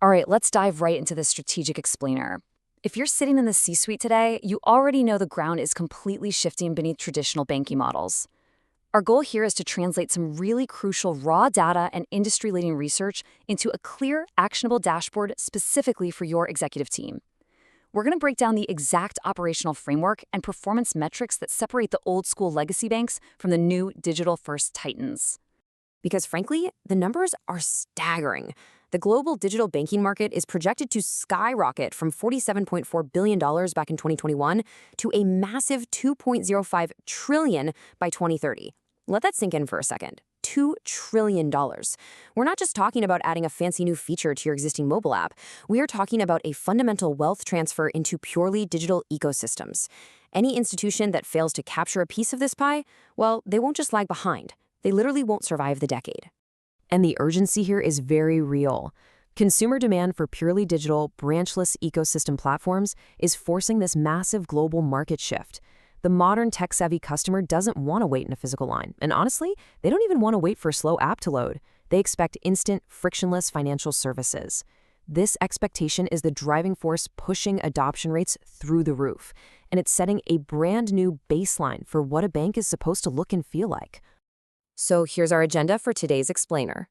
All right, let's dive right into the strategic explainer. If you're sitting in the C-suite today, you already know the ground is completely shifting beneath traditional banking models. Our goal here is to translate some really crucial raw data and industry-leading research into a clear, actionable dashboard specifically for your executive team. We're going to break down the exact operational framework and performance metrics that separate the old-school legacy banks from the new digital-first titans. Because frankly, the numbers are staggering. The global digital banking market is projected to skyrocket from $47.4 billion back in 2021 to a massive $2.05 trillion by 2030. Let that sink in for a second. $2 trillion. We're not just talking about adding a fancy new feature to your existing mobile app. We are talking about a fundamental wealth transfer into purely digital ecosystems. Any institution that fails to capture a piece of this pie, well, they won't just lag behind. They literally won't survive the decade. And the urgency here is very real. Consumer demand for purely digital, branchless ecosystem platforms is forcing this massive global market shift. The modern tech-savvy customer doesn't want to wait in a physical line, and honestly, they don't even want to wait for a slow app to load. They expect instant, frictionless financial services. This expectation is the driving force pushing adoption rates through the roof, and it's setting a brand new baseline for what a bank is supposed to look and feel like. So here's our agenda for today's explainer.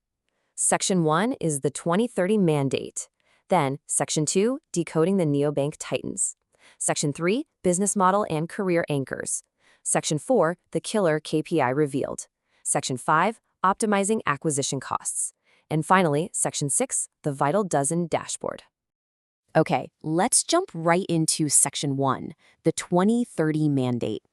Section 1 is the 2030 mandate. Then, Section 2, decoding the neobank titans. Section 3, business model and career anchors. Section 4, the killer KPI revealed. Section 5, optimizing acquisition costs. And finally, Section 6, the vital dozen dashboard. Okay, let's jump right into Section 1, the 2030 mandate.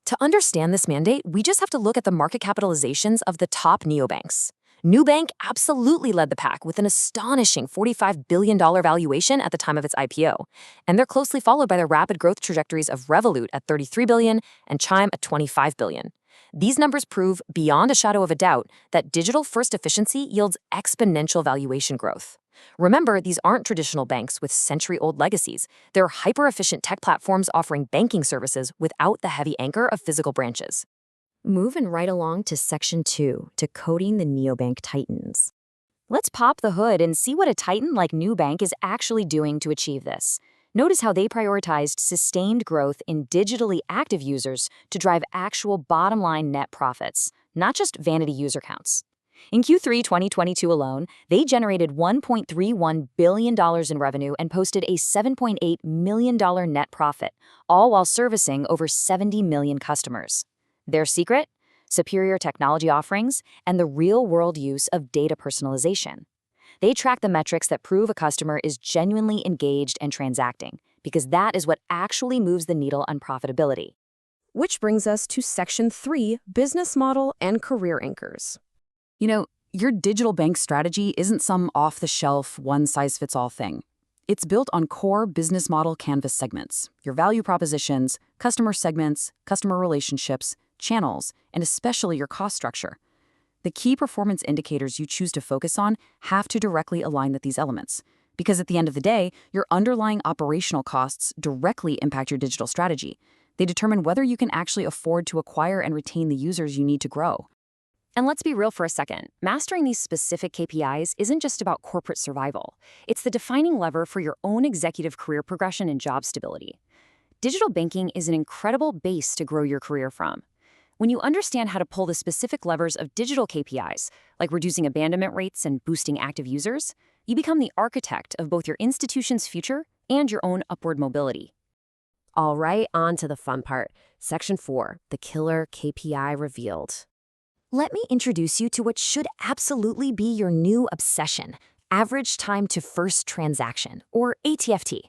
To understand this mandate, we just have to look at the market capitalizations of the top neobanks. Nubank absolutely led the pack with an astonishing $45 billion valuation at the time of its IPO, and they're closely followed by the rapid growth trajectories of Revolut at $33 billion and Chime at $25 billion. These numbers prove, beyond a shadow of a doubt, that digital-first efficiency yields exponential valuation growth. Remember, these aren't traditional banks with century-old legacies. They're hyper-efficient tech platforms offering banking services without the heavy anchor of physical branches. Moving right along to Section 2, decoding the neobank titans. Let's pop the hood and see what a titan like Nubank is actually doing to achieve this. Notice how they prioritized sustained growth in digitally active users to drive actual bottom-line net profits, not just vanity user counts. In Q3 2022 alone, they generated $1.31 billion in revenue and posted a $7.8 million net profit, all while servicing over 70 million customers. Their secret? Superior technology offerings and the real-world use of data personalization. They track the metrics that prove a customer is genuinely engaged and transacting, because that is what actually moves the needle on profitability. Which brings us to Section 3, business model and career anchors. You know, your digital bank strategy isn't some off-the-shelf, one-size-fits-all thing. It's built on core business model canvas segments, your value propositions, customer segments, customer relationships, channels, and especially your cost structure. The key performance indicators you choose to focus on have to directly align with these elements, because at the end of the day, your underlying operational costs directly impact your digital strategy. They determine whether you can actually afford to acquire and retain the users you need to grow. And let's be real for a second. Mastering these specific KPIs isn't just about corporate survival. It's the defining lever for your own executive career progression and job stability. Digital banking is an incredible base to grow your career from. When you understand how to pull the specific levers of digital KPIs, like reducing abandonment rates and boosting active users, you become the architect of both your institution's future and your own upward mobility. All right, on to the fun part. Section 4, the killer KPI revealed. Let me introduce you to what should absolutely be your new obsession, average time to first transaction, or ATFT.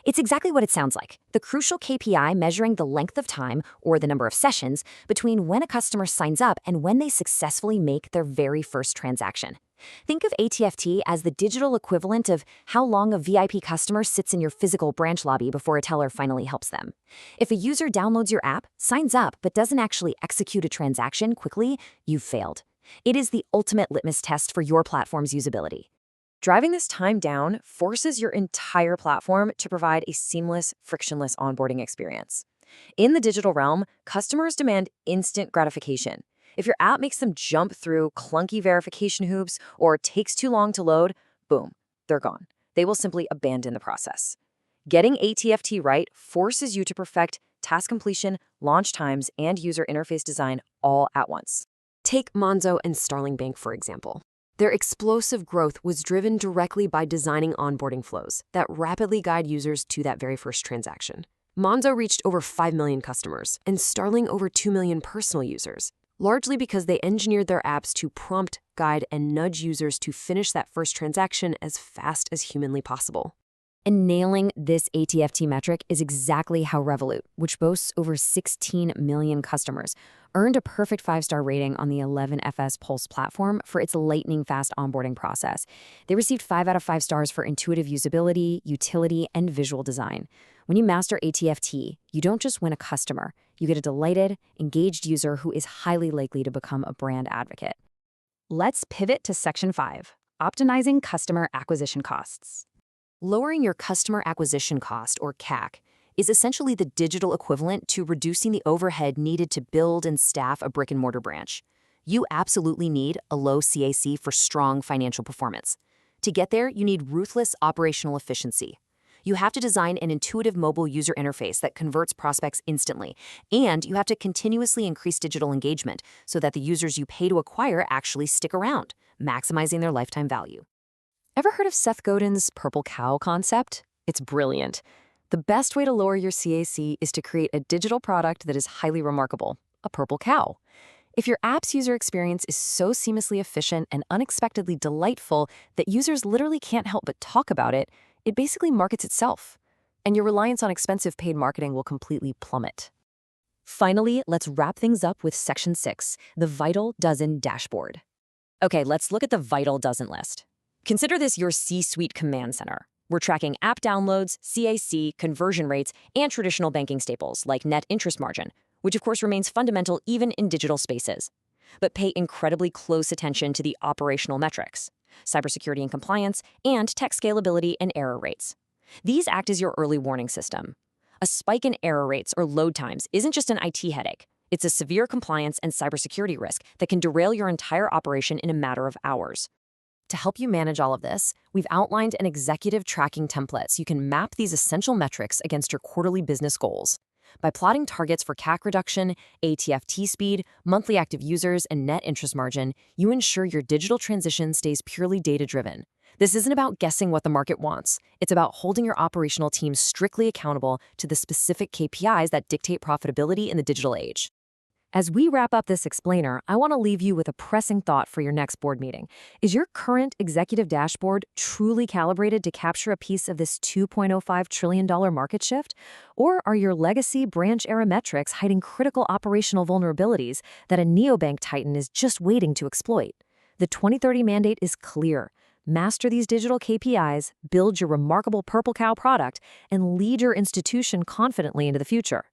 It's exactly what it sounds like, the crucial KPI measuring the length of time, or the number of sessions, between when a customer signs up and when they successfully make their very first transaction. Think of ATFT as the digital equivalent of how long a VIP customer sits in your physical branch lobby before a teller finally helps them. If a user downloads your app, signs up, but doesn't actually execute a transaction quickly, you've failed. It is the ultimate litmus test for your platform's usability. Driving this time down forces your entire platform to provide a seamless, frictionless onboarding experience. In the digital realm, customers demand instant gratification. If your app makes them jump through clunky verification hoops or takes too long to load, boom, they're gone. They will simply abandon the process. Getting ATFT right forces you to perfect task completion, launch times, and user interface design all at once. Take Monzo and Starling Bank, for example. Their explosive growth was driven directly by designing onboarding flows that rapidly guide users to that very first transaction. Monzo reached over 5 million customers and Starling over 2 million personal users, largely because they engineered their apps to prompt, guide, and nudge users to finish that first transaction as fast as humanly possible. And nailing this ATFT metric is exactly how Revolut, which boasts over 16 million customers, earned a perfect 5-star rating on the 11FS Pulse platform for its lightning-fast onboarding process. They received 5 out of 5 stars for intuitive usability, utility, and visual design. When you master ATFT, you don't just win a customer, you get a delighted, engaged user who is highly likely to become a brand advocate. Let's pivot to Section 5, optimizing customer acquisition costs. Lowering your customer acquisition cost, or CAC, is essentially the digital equivalent to reducing the overhead needed to build and staff a brick-and-mortar branch. You absolutely need a low CAC for strong financial performance. To get there, you need ruthless operational efficiency. You have to design an intuitive mobile user interface that converts prospects instantly, and you have to continuously increase digital engagement so that the users you pay to acquire actually stick around, maximizing their lifetime value. Ever heard of Seth Godin's purple cow concept? It's brilliant. The best way to lower your CAC is to create a digital product that is highly remarkable, a purple cow. If your app's user experience is so seamlessly efficient and unexpectedly delightful that users literally can't help but talk about it, it basically markets itself. And your reliance on expensive paid marketing will completely plummet. Finally, let's wrap things up with Section 6, the Vital Dozen Dashboard. Okay, let's look at the Vital Dozen list. Consider this your C-suite command center. We're tracking app downloads, CAC, conversion rates, and traditional banking staples like net interest margin, which of course remains fundamental even in digital spaces. But pay incredibly close attention to the operational metrics, cybersecurity and compliance, and tech scalability and error rates. These act as your early warning system. A spike in error rates or load times isn't just an IT headache. It's a severe compliance and cybersecurity risk that can derail your entire operation in a matter of hours. To help you manage all of this, we've outlined an executive tracking template so you can map these essential metrics against your quarterly business goals. By plotting targets for CAC reduction, ATFT speed, monthly active users, and net interest margin, you ensure your digital transition stays purely data-driven. This isn't about guessing what the market wants. It's about holding your operational team strictly accountable to the specific KPIs that dictate profitability in the digital age. As we wrap up this explainer, I want to leave you with a pressing thought for your next board meeting. Is your current executive dashboard truly calibrated to capture a piece of this $2.05 trillion market shift? Or are your legacy branch-era metrics hiding critical operational vulnerabilities that a neobank titan is just waiting to exploit? The 2030 mandate is clear. Master these digital KPIs, build your remarkable purple cow product, and lead your institution confidently into the future.